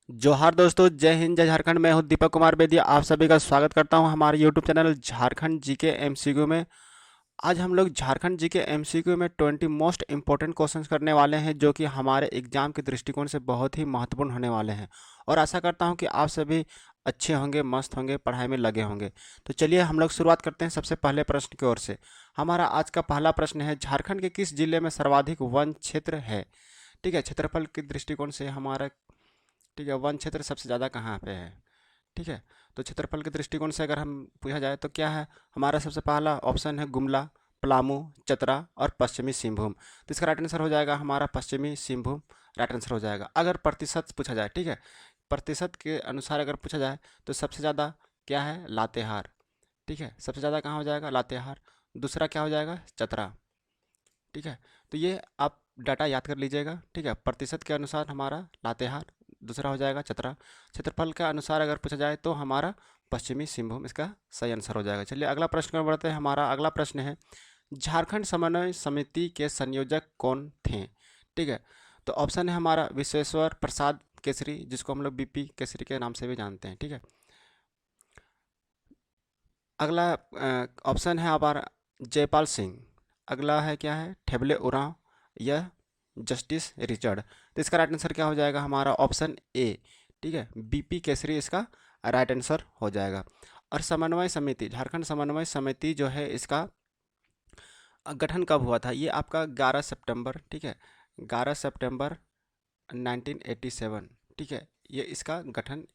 जोहार दोस्तों, जय हिंद, जय झारखंड। मैं हूं दीपक कुमार बेदिया। आप सभी का स्वागत करता हूं हमारे YouTube channel Jharkhand GK MCQ में। आज हम लोग झारखंड जीके एमसीक्यू में 20 मोस्ट इंपॉर्टेंट क्वेश्चंस करने वाले हैं, जो कि हमारे एग्जाम के दृष्टिकोण से बहुत ही महत्वपूर्ण होने वाले हैं। और आशा करता हूं कि आप सभी अच्छे होंगे, मस्त होंगे, पढ़ाई में लगे होंगे। तो चलिए हम लोग शुरुआत करते हैं सबसे पहले प्रश्न की ओर से। हमारा आज का पहला प्रश्न है, झारखंड के किस जिले में सर्वाधिक वन क्षेत्र है? ठीक है, क्षेत्रफल के दृष्टिकोण से हमारा, ठीक है, वन क्षेत्र सबसे ज़्यादा कहाँ पे है? ठीक है, तो क्षेत्रफल के दृष्टिकोण से अगर हम पूछा जाए तो क्या है? हमारा सबसे पहला ऑप्शन है गुमला, पलामू, चतरा और पश्चिमी सिंहभूम। तो इसका राइट आंसर हो जाएगा हमारा पश्चिमी सिंहभूम। राइट आंसर हो जाएगा। अगर प्रतिशत पूछा जाए, ठीक है, प्रतिशत के अनुसार अगर पूछा जाए तो सबसे ज़्यादा क्या है? लातेहार। ठीक है, सबसे ज़्यादा कहाँ हो जाएगा? लातेहार। दूसरा क्या हो जाएगा? चतरा। ठीक है, तो ये आप डाटा याद कर लीजिएगा। ठीक है, प्रतिशत के अनुसार हमारा लातेहार, दूसरा हो जाएगा चतरा। क्षेत्रफल के अनुसार अगर पूछा जाए तो हमारा पश्चिमी सिंहभूम इसका सही आंसर हो जाएगा। चलिए अगला प्रश्न की ओर बढ़ते हैं। हमारा अगला प्रश्न है, झारखंड समन्वय समिति के संयोजक कौन थे? ठीक है, तो ऑप्शन है हमारा विश्वेश्वर प्रसाद केसरी, जिसको हम लोग बीपी केसरी के नाम से भी जानते हैं। ठीक है, अगला ऑप्शन है हमारा जयपाल सिंह। अगला है क्या है? ठेबले उरांव या जस्टिस रिचर्ड। तो इसका राइट आंसर क्या हो जाएगा? हमारा ऑप्शन ए। ठीक है, बीपी केसरी इसका राइट आंसर हो जाएगा। और समन्वय समिति, झारखंड समन्वय समिति जो है इसका गठन कब हुआ था? ये आपका 11 सितंबर, ठीक है, 11 सितंबर 1987। ठीक है, ये इसका गठन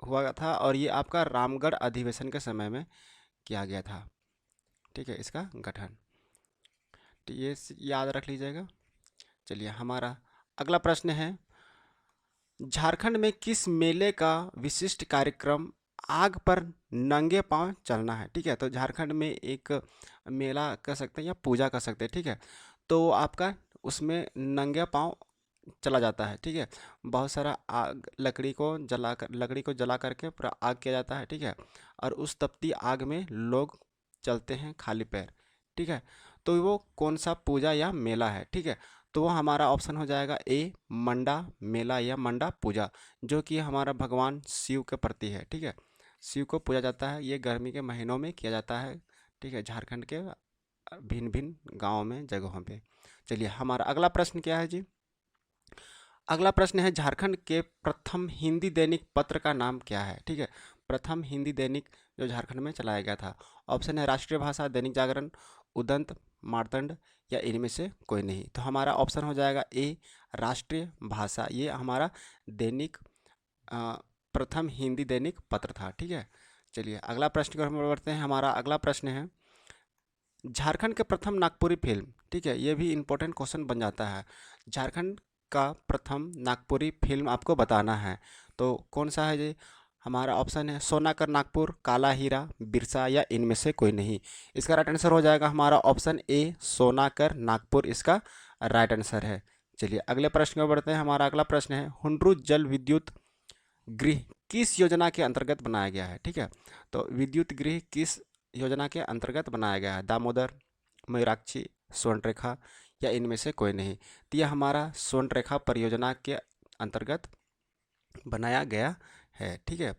हुआ था और ये आपका रामगढ़ अधिवेशन के समय में किया गया था। ठीक है, इसका गठन, तो ये याद रख लीजिएगा। चलिए हमारा अगला प्रश्न है, झारखंड में किस मेले का विशिष्ट कार्यक्रम आग पर नंगे पांव चलना है? ठीक है, तो झारखंड में एक मेला कह सकते हैं या पूजा कह सकते हैं। ठीक है, तो आपका उसमें नंगे पांव चला जाता है। ठीक है, बहुत सारा आग, लकड़ी को जला करके पूरा आग किया जाता है। ठीक है, और उस तपती आग में लोग चलते हैं खाली पैर। ठीक है, तो वो कौन सा पूजा या मेला है? ठीक है, तो वो हमारा ऑप्शन हो जाएगा ए, मंडा मेला या मंडा पूजा, जो कि हमारा भगवान शिव के प्रति है। ठीक है, शिव को पूजा जाता है, ये गर्मी के महीनों में किया जाता है। ठीक है, झारखंड के भिन्न भिन्न गाँव में, जगहों पे। चलिए हमारा अगला प्रश्न क्या है जी? अगला प्रश्न है, झारखंड के प्रथम हिंदी दैनिक पत्र का नाम क्या है? ठीक है, प्रथम हिंदी दैनिक जो झारखंड में चलाया गया था। ऑप्शन है राष्ट्रीय भाषा, दैनिक जागरण, उदंत, मार्तंड या इनमें से कोई नहीं। तो हमारा ऑप्शन हो जाएगा ए, राष्ट्रीय भाषा। ये हमारा दैनिक अ, प्रथम हिंदी दैनिक पत्र था। ठीक है, चलिए अगला प्रश्न की ओर हम बढ़ते हैं। हमारा अगला प्रश्न है, झारखंड के प्रथम नागपुरी फिल्म, ठीक है, ये भी इंपॉर्टेंट क्वेश्चन बन जाता है। झारखंड का प्रथम नागपुरी फिल्म आपको बताना है, तो कौन सा है जी? हमारा ऑप्शन है सोनाकर नागपुर, काला हीरा, बिरसा या इनमें से कोई नहीं। इसका राइट आंसर हो जाएगा हमारा ऑप्शन ए, सोनाकर नागपुर इसका राइट आंसर है। चलिए अगले प्रश्न में बढ़ते हैं। हमारा अगला प्रश्न है, हुंड्रू जल विद्युत गृह किस योजना के अंतर्गत बनाया गया है? ठीक है, तो विद्युत गृह किस योजना के अंतर्गत बनाया गया है? दामोदर, मयूराक्षी, स्वर्णरेखा या इनमें से कोई नहीं। तो यह हमारा स्वर्णरेखा परियोजना के अंतर्गत बनाया गया है। ठीक है,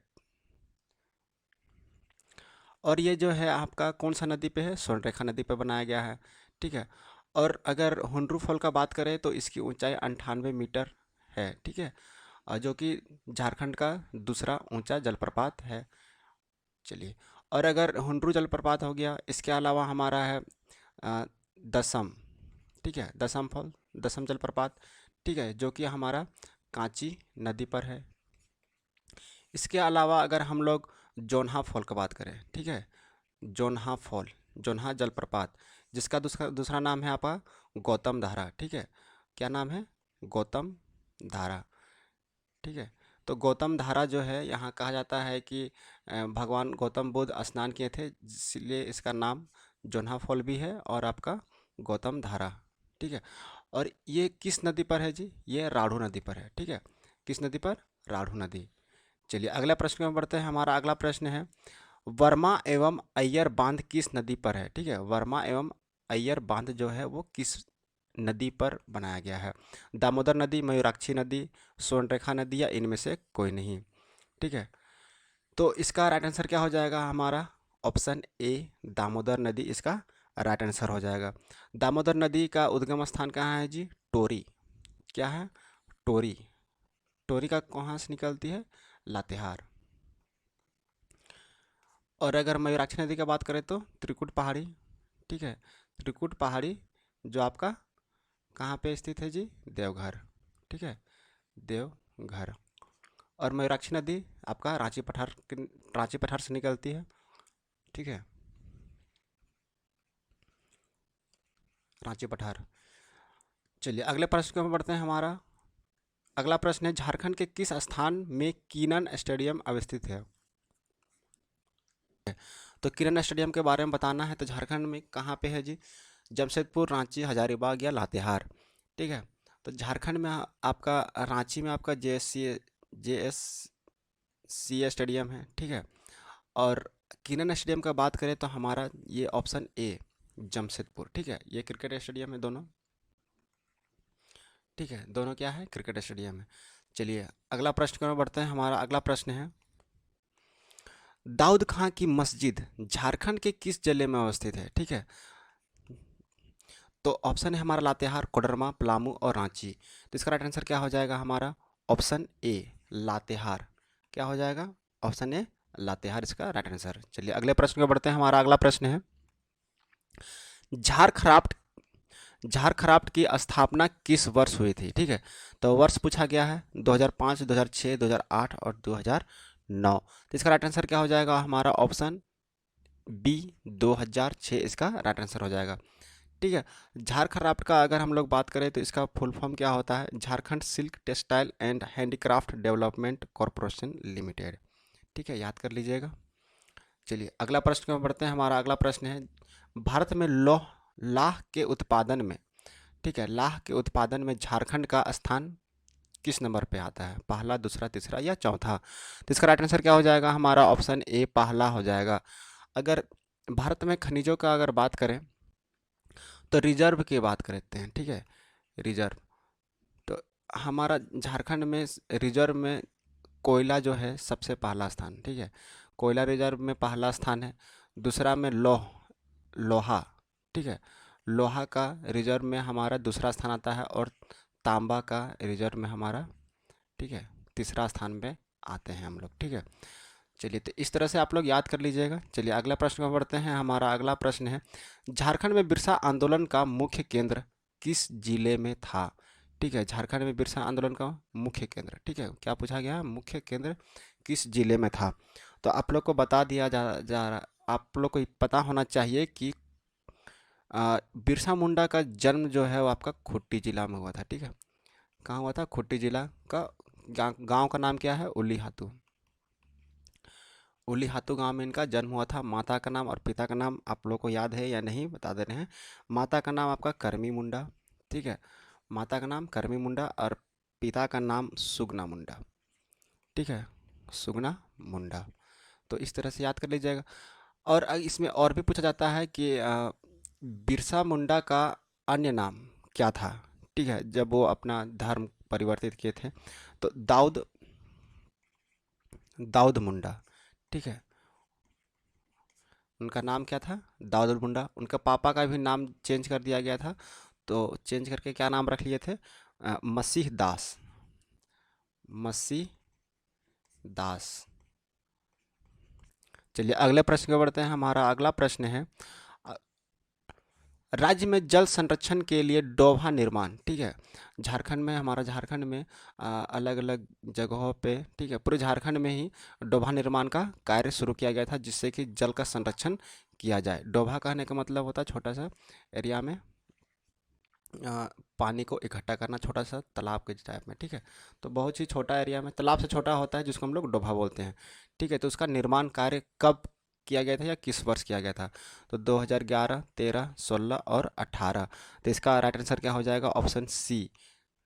और ये जो है आपका कौन सा नदी पे है? स्वर्णरेखा नदी पे बनाया गया है। ठीक है, और अगर हुंड्रू फॉल का बात करें तो इसकी ऊंचाई 98 मीटर है। ठीक है, जो कि झारखंड का दूसरा ऊंचा जलप्रपात है। चलिए, और अगर हुंड्रू जलप्रपात हो गया, इसके अलावा हमारा है अ, दसम। ठीक है, दसम फॉल, दसम जलप्रपात। ठीक है, जो कि हमारा कांची नदी पर है। इसके अलावा अगर हम लोग जोन्हा फॉल की बात करें, ठीक है, जोन्हा फॉल, जोन्हा जलप्रपात, जिसका दूसरा दूसरा नाम है आपका गौतम धारा। ठीक है, क्या नाम है? गौतम धारा। ठीक है, तो गौतम धारा जो है, यहाँ कहा जाता है कि भगवान गौतम बुद्ध स्नान किए थे, इसलिए इसका नाम जोन्हा फॉल भी है और आपका गौतम धारा। ठीक है, और ये किस नदी पर है जी? ये राढ़ू नदी पर है। ठीक है, किस नदी पर? राढ़ू नदी। चलिए अगला प्रश्न में बढ़ते हैं। हमारा अगला प्रश्न है, वर्मा एवं अय्यर बांध किस नदी पर है? ठीक है, वर्मा एवं अय्यर बांध जो है वो किस नदी पर बनाया गया है? दामोदर नदी, मयूराक्षी नदी, स्वर्णरेखा नदी या इनमें से कोई नहीं। ठीक है, तो इसका राइट आंसर क्या हो जाएगा हमारा? ऑप्शन ए दामोदर नदी इसका राइट आंसर हो जाएगा। दामोदर नदी का उद्गम स्थान कहाँ है जी? टोरी। क्या है? टोरी। टोरी का कहाँ से निकलती है? लातेहार। और अगर मयूराक्षी नदी की बात करें तो त्रिकुट पहाड़ी। ठीक है, त्रिकुट पहाड़ी जो आपका कहाँ पे स्थित है जी? देवघर। ठीक है, देवघर। और मयूराक्षी नदी आपका रांची पठार से निकलती है। ठीक है, रांची पठार। चलिए अगले प्रश्न को बढ़ते हैं। हमारा अगला प्रश्न है, झारखंड के किस स्थान में कीनन स्टेडियम अवस्थित है? तो कीनन स्टेडियम के बारे में बताना है तो झारखंड में कहाँ पे है जी? जमशेदपुर, रांची, हजारीबाग या लातेहार। ठीक है, तो झारखंड में आपका रांची में आपका जे एस सी स्टेडियम है। ठीक है, और कीनन स्टेडियम का बात करें तो हमारा ये ऑप्शन ए जमशेदपुर। ठीक है, ये क्रिकेट स्टेडियम है दोनों। ठीक है, दोनों क्या है? क्रिकेट स्टेडियम है। चलिए अगला प्रश्न की ओर बढ़ते हैं। हमारा अगला प्रश्न है, दाऊद खां की मस्जिद झारखंड के किस जिले में अवस्थित है? ठीक है, तो ऑप्शन है हमारा लातेहार, कोडरमा, पलामू और रांची। तो इसका राइट आंसर क्या हो जाएगा हमारा? Option A Latehar. क्या हो जाएगा? ऑप्शन ए लातेहार इसका राइट आंसर। चलिए अगले प्रश्न को बढ़ते हैं। हमारा अगला प्रश्न है, झारखराफ्ट झारखराफ्ट की स्थापना किस वर्ष हुई थी? ठीक है, तो वर्ष पूछा गया है 2005, 2006, 2008 और 2009। तो इसका राइट आंसर क्या हो जाएगा हमारा? ऑप्शन बी 2006 इसका राइट आंसर हो जाएगा। ठीक है, झारखराफ्ट का अगर हम लोग बात करें तो इसका फुल फॉर्म क्या होता है? Jharkhand silk textile and handicraft development corporation limited. ठीक है, याद कर लीजिएगा। चलिए अगला प्रश्न में बढ़ते हैं। हमारा अगला प्रश्न है, भारत में लाह के उत्पादन में, ठीक है, लाह के उत्पादन में झारखंड का स्थान किस नंबर पे आता है? पहला, दूसरा, तीसरा या चौथा? तो इसका राइट आंसर क्या हो जाएगा हमारा? ऑप्शन ए पहला हो जाएगा। अगर भारत में खनिजों का अगर बात करें तो रिजर्व की बात करते हैं। ठीक है, रिजर्व, तो हमारा झारखंड में रिजर्व में कोयला जो है सबसे पहला स्थान। ठीक है, कोयला रिजर्व में पहला स्थान है। दूसरा में लोहा। ठीक है, लोहा का रिजर्व में हमारा दूसरा स्थान आता है और तांबा का रिजर्व में हमारा, ठीक है, तीसरा स्थान पे आते हैं हम लोग। ठीक है, चलिए तो इस तरह से आप लोग याद कर लीजिएगा। चलिए अगला प्रश्न में बढ़ते हैं। हमारा अगला प्रश्न है, झारखंड में बिरसा आंदोलन का मुख्य केंद्र किस जिले में था? ठीक है, झारखंड में बिरसा आंदोलन का मुख्य केंद्र, ठीक है, क्या पूछा गया? मुख्य केंद्र किस जिले में था? तो आप लोग को बता दिया जा रहा, आप लोग को पता होना चाहिए कि बिरसा मुंडा का जन्म जो है वो आपका खूंटी जिला में हुआ था। ठीक है, कहाँ हुआ था? खूंटी जिला का। गांव का नाम क्या है? उलीहातू। उलीहातू गांव में इनका जन्म हुआ था। माता का नाम और पिता का नाम आप लोग को याद है या नहीं, बता दे रहे हैं। माता का नाम आपका करमी मुंडा। ठीक है, माता का नाम करमी मुंडा और पिता का नाम सुगना मुंडा। ठीक है, सुगना मुंडा। तो इस तरह से याद कर लीजिएगा। और इसमें और भी पूछा जाता है कि बिरसा मुंडा का अन्य नाम क्या था? ठीक है, जब वो अपना धर्म परिवर्तित किए थे तो दाऊद दाऊद मुंडा। ठीक है, उनका नाम क्या था? दाऊद मुंडा। उनका पापा का भी नाम चेंज कर दिया गया था, तो चेंज करके क्या नाम रख लिए थे? मसीह दास। मसीह दास। चलिए अगले प्रश्न को बढ़ते हैं। हमारा अगला प्रश्न है, अ, राज्य में जल संरक्षण के लिए डोभा निर्माण। ठीक है, झारखंड में, हमारा झारखंड में अलग अलग जगहों पे, ठीक है, पूरे झारखंड में ही डोभा निर्माण का कार्य शुरू किया गया था जिससे कि जल का संरक्षण किया जाए। डोभा कहने का मतलब होता है छोटा सा एरिया में पानी को इकट्ठा करना, छोटा सा तालाब के टाइप में। ठीक है, तो बहुत ही छोटा एरिया में, तालाब से छोटा होता है जिसको हम लोग डोभा बोलते हैं। ठीक है, तो उसका निर्माण कार्य कब किया गया था या किस वर्ष किया गया था? तो 2011, 13, 16 और 18। तो इसका राइट आंसर क्या हो जाएगा? ऑप्शन सी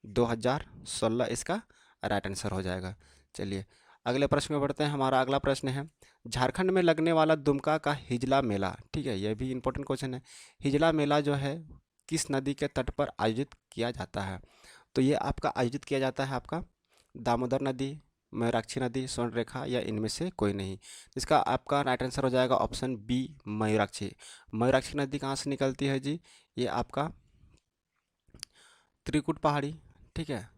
2016 इसका राइट आंसर हो जाएगा। चलिए अगले प्रश्न में बढ़ते हैं। हमारा अगला प्रश्न है, झारखंड में लगने वाला दुमका का हिजला मेला, ठीक है, यह भी इंपॉर्टेंट क्वेश्चन है। हिजला मेला जो है किस नदी के तट पर आयोजित किया जाता है? तो ये आपका आयोजित किया जाता है आपका दामोदर नदी, मयूराक्षी नदी, स्वर्णरेखा या इनमें से कोई नहीं। इसका आपका राइट आंसर हो जाएगा ऑप्शन बी, मयूराक्षी। मयूराक्षी नदी कहाँ से निकलती है जी? ये आपका त्रिकुट पहाड़ी, ठीक है,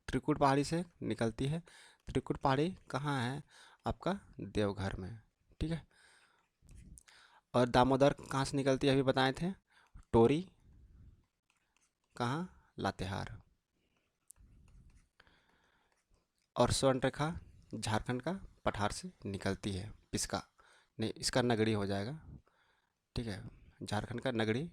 त्रिकुट पहाड़ी से निकलती है। त्रिकुट पहाड़ी कहाँ है? आपका देवघर में, ठीक है। और दामोदर कहाँ से निकलती है अभी बताए थे? टोरी, कहाँ? लातेहार। और स्वर्णरेखा झारखंड का पठार से निकलती है। इसका नहीं, इसका नगड़ी हो जाएगा, ठीक है। झारखंड का नगड़ी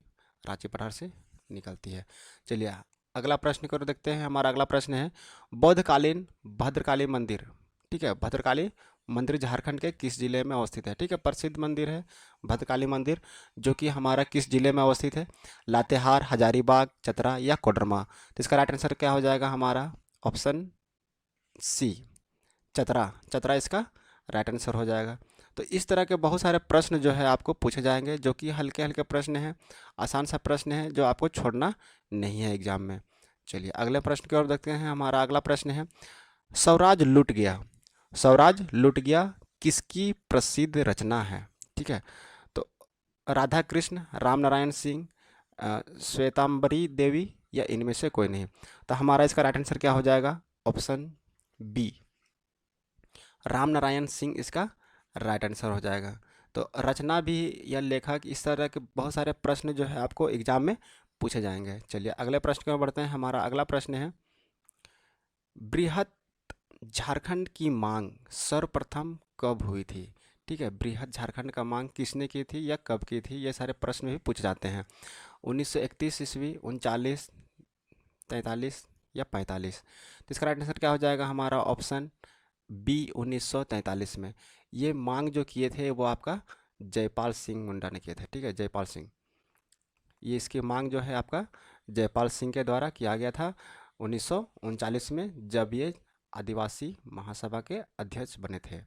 रांची पठार से निकलती है। चलिए अगला प्रश्न को देखते हैं। हमारा अगला प्रश्न है बौद्धकालीन भद्रकाली मंदिर, ठीक है। भद्रकाली मंदिर झारखंड के किस जिले में अवस्थित है? ठीक है, प्रसिद्ध मंदिर है भद्रकाली मंदिर, जो कि हमारा किस जिले में अवस्थित है? लातेहार, हजारीबाग, चतरा या कोडरमा। तो इसका राइट आंसर क्या हो जाएगा हमारा? Option C, Chatra. चतरा इसका राइट आंसर हो जाएगा। तो इस तरह के बहुत सारे प्रश्न जो है आपको पूछे जाएंगे, जो कि हल्के हल्के प्रश्न हैं, आसान सा प्रश्न है, जो आपको छोड़ना नहीं है एग्जाम में। चलिए अगले प्रश्न की ओर देखते हैं। हमारा अगला प्रश्न है स्वराज लुट गया। स्वराज लुट गया किसकी प्रसिद्ध रचना है? ठीक है, तो राधा कृष्ण, राम नारायण सिंह, श्वेतांबरी देवी या इनमें से कोई नहीं। तो हमारा इसका राइट आंसर क्या हो जाएगा? ऑप्शन बी, राम नारायण सिंह इसका राइट आंसर हो जाएगा। तो रचना भी या लेखक, इस तरह के बहुत सारे प्रश्न जो है आपको एग्जाम में पूछे जाएंगे। चलिए अगले प्रश्न की ओर बढ़ते हैं। हमारा अगला प्रश्न है बृहत झारखंड की मांग सर्वप्रथम कब हुई थी? ठीक है, बृहत झारखंड का मांग किसने की थी या कब की थी? ये सारे प्रश्न भी पूछे जाते हैं। 1931 ईस्वी, 39, 43 या 45। तो इसका राइट आंसर क्या हो जाएगा हमारा? ऑप्शन बी, 1943 में। ये मांग जो किए थे वो आपका जयपाल सिंह मुंडा ने किए थे, ठीक है, जयपाल सिंह। ये इसकी मांग जो है आपका जयपाल सिंह के द्वारा किया गया था 1939 में, जब ये आदिवासी महासभा के अध्यक्ष बने थे,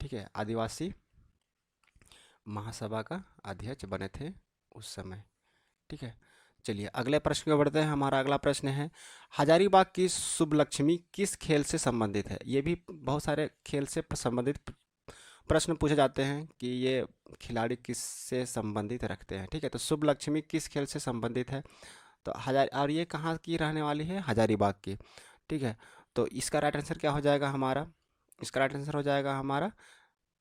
ठीक है, आदिवासी महासभा का अध्यक्ष बने थे उस समय, ठीक है। चलिए अगले प्रश्न की ओर बढ़ते हैं। हमारा अगला प्रश्न है हजारीबाग की शुभलक्ष्मी किस खेल से संबंधित है? ये भी बहुत सारे खेल से संबंधित प्रश्न पूछे जाते हैं कि ये खिलाड़ी किससे संबंधित रखते हैं, ठीक है। तो शुभलक्ष्मी किस खेल से संबंधित है? तो और ये कहाँ की रहने वाली है? हजारीबाग की, ठीक है। तो इसका राइट आंसर क्या हो जाएगा हमारा? इसका राइट आंसर हो जाएगा हमारा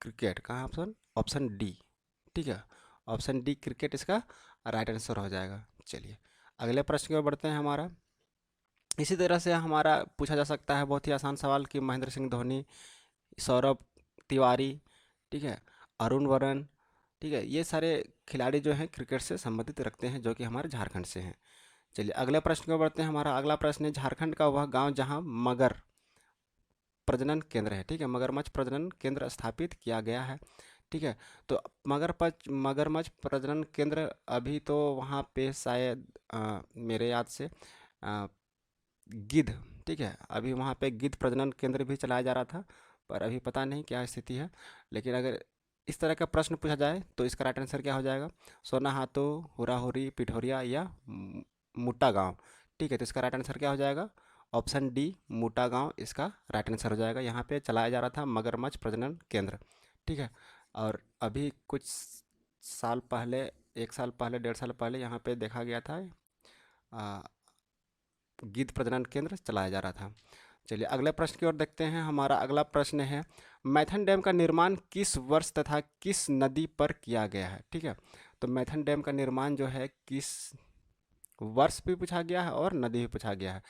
क्रिकेट। कहाँ ऑप्शन? ऑप्शन डी, ठीक है, ऑप्शन डी क्रिकेट इसका राइट आंसर हो जाएगा। चलिए अगले प्रश्न की ओर बढ़ते हैं। हमारा इसी तरह से हमारा पूछा जा सकता है बहुत ही आसान सवाल कि महेंद्र सिंह धोनी, सौरभ तिवारी, ठीक है, अरुण वरन, ठीक है, ये सारे खिलाड़ी जो हैं क्रिकेट से संबंधित रखते हैं, जो कि हमारे झारखंड से हैं। चलिए अगले प्रश्न की ओर बढ़ते हैं। हमारा अगला प्रश्न है झारखंड का वह गांव जहां मगर प्रजनन केंद्र है, ठीक है, मगरमच्छ प्रजनन केंद्र स्थापित किया गया है, ठीक है। तो मगरमच्छ प्रजनन केंद्र अभी तो वहाँ पे शायद मेरे याद से गिद्ध, ठीक है, अभी वहाँ पे गिद्ध प्रजनन केंद्र भी चलाया जा रहा था, पर अभी पता नहीं क्या स्थिति है। लेकिन अगर इस तरह का प्रश्न पूछा जाए तो इसका राइट आंसर क्या हो जाएगा? सोनाहातू, हुराहुरी, पिठोरिया या मुट्टा गांव, ठीक है। तो इसका राइट आंसर क्या हो जाएगा? ऑप्शन डी, मुट्टा गांव इसका राइट आंसर हो जाएगा। यहाँ पे चलाया जा रहा था मगरमच्छ प्रजनन केंद्र, ठीक है। और अभी कुछ साल पहले, 1 साल पहले, 1.5 साल पहले यहाँ पे देखा गया था गिद्ध प्रजनन केंद्र चलाया जा रहा था। चलिए अगले प्रश्न की ओर देखते हैं। हमारा अगला प्रश्न है मैथन डैम का निर्माण किस वर्ष तथा किस नदी पर किया गया है? ठीक है, तो मैथन डैम का निर्माण जो है किस वर्ष भी पूछा गया है और नदी भी पूछा गया है।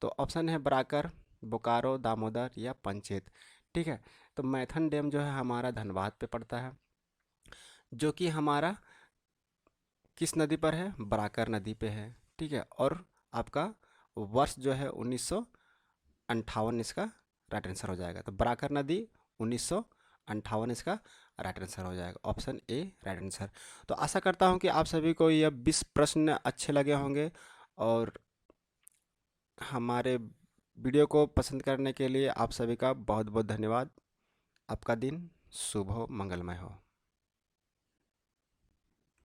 तो ऑप्शन है बराकर, बोकारो, दामोदर या पंचेत, ठीक है। तो मैथन डैम जो है हमारा धनबाद पे पड़ता है, जो कि हमारा किस नदी पर है? बराकर नदी पे है, ठीक है। और आपका वर्ष जो है 1958 इसका राइट आंसर हो जाएगा। तो बराकर नदी 1958 इसका राइट आंसर हो जाएगा, ऑप्शन ए राइट आंसर। तो आशा करता हूँ कि आप सभी को यह 20 प्रश्न अच्छे लगे होंगे, और हमारे वीडियो को पसंद करने के लिए आप सभी का बहुत बहुत धन्यवाद। आपका दिन शुभ हो, मंगलमय हो।